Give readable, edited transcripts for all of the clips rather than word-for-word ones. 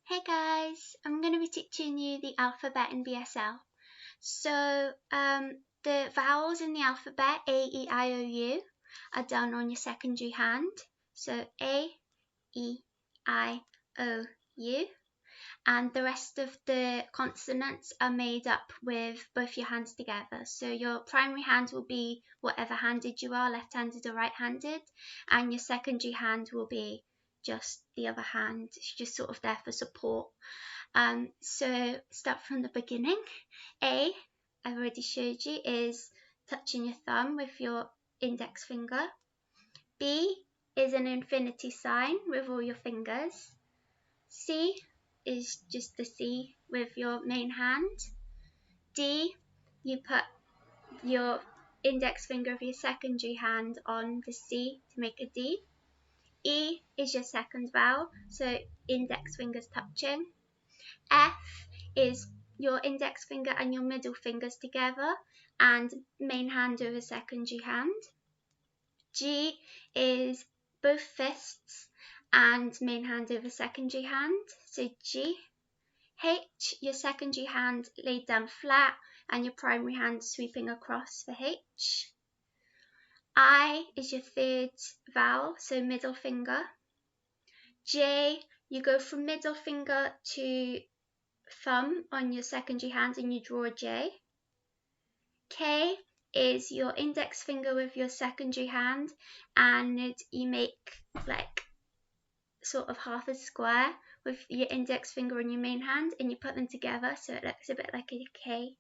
Hey guys, I'm going to be teaching you the alphabet in BSL. So the vowels in the alphabet A, E, I, O, U are done on your secondary hand. So A, E, I, O, U. And the rest of the consonants are made up with both your hands together. So your primary hand will be whatever handed you are, left-handed or right-handed, and your secondary hand will be just the other hand. It's just sort of there for support. So start from the beginning. A, I've already showed you, is touching your thumb with your index finger. B is an infinity sign with all your fingers. C is just the C with your main hand. D, you put your index finger of your secondary hand on the C to make a D. E is your second vowel, so index fingers touching. F is your index finger and your middle fingers together and main hand over secondary hand. G is both fists and main hand over secondary hand, so G. H, your secondary hand laid down flat and your primary hand sweeping across for H. I is your third vowel, so middle finger. J, you go from middle finger to thumb on your secondary hand and you draw a J. K is your index finger with your secondary hand and you make like sort of half a square with your index finger and your main hand and you put them together so it looks a bit like a K.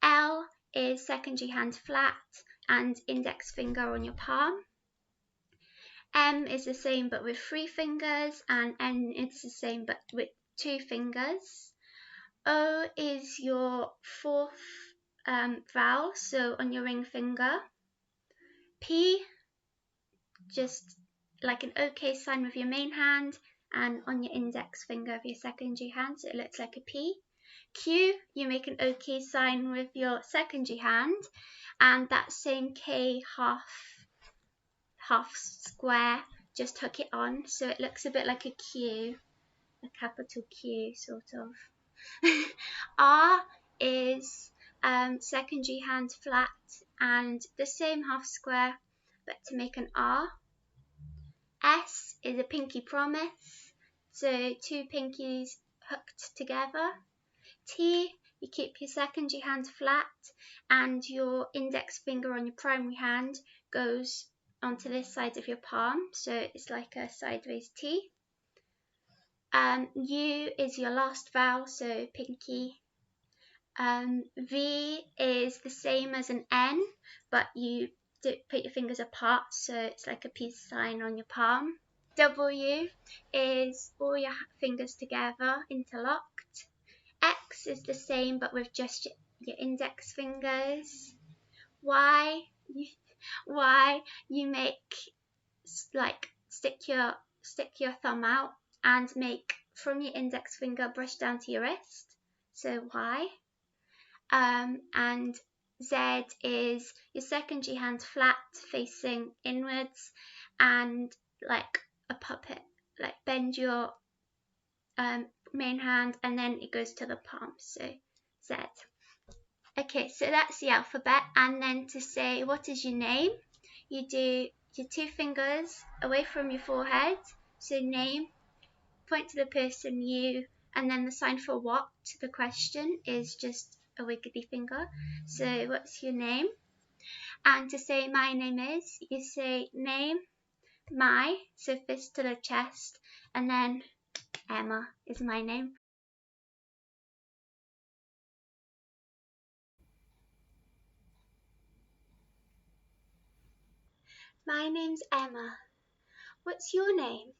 L is secondary hand flat and index finger on your palm. M is the same but with 3 fingers, and N is the same but with 2 fingers. O is your fourth vowel, so on your ring finger. P, just like an OK sign with your main hand and on your index finger of your secondary hand, so it looks like a P. Q, you make an OK sign with your secondary hand, and that same K half square, just hook it on, so it looks a bit like a Q, a capital Q sort of. R is secondary hand flat and the same half square, but to make an R. S is a pinky promise, so 2 pinkies hooked together. T, you keep your secondary hand flat and your index finger on your primary hand goes onto this side of your palm, so it's like a sideways T. U is your last vowel, so pinky. V is the same as an N, but you put your fingers apart, so it's like a peace sign on your palm. W is all your fingers together, interlocked. X is the same, but with just your index fingers. Y, you make like stick your thumb out and make from your index finger brush down to your wrist, so Y. And Z is your secondary hand flat facing inwards and like a puppet, like bend your main hand and then it goes to the palm, so Z. Okay, so that's the alphabet, and then to say what is your name, you do your 2 fingers away from your forehead, so name, point to the person you, and then the sign for what, the question, is just a wiggly finger, so what's your name? And to say my name is, you say name, my, so fist to the chest, and then Emma is my name. My name's Emma. What's your name?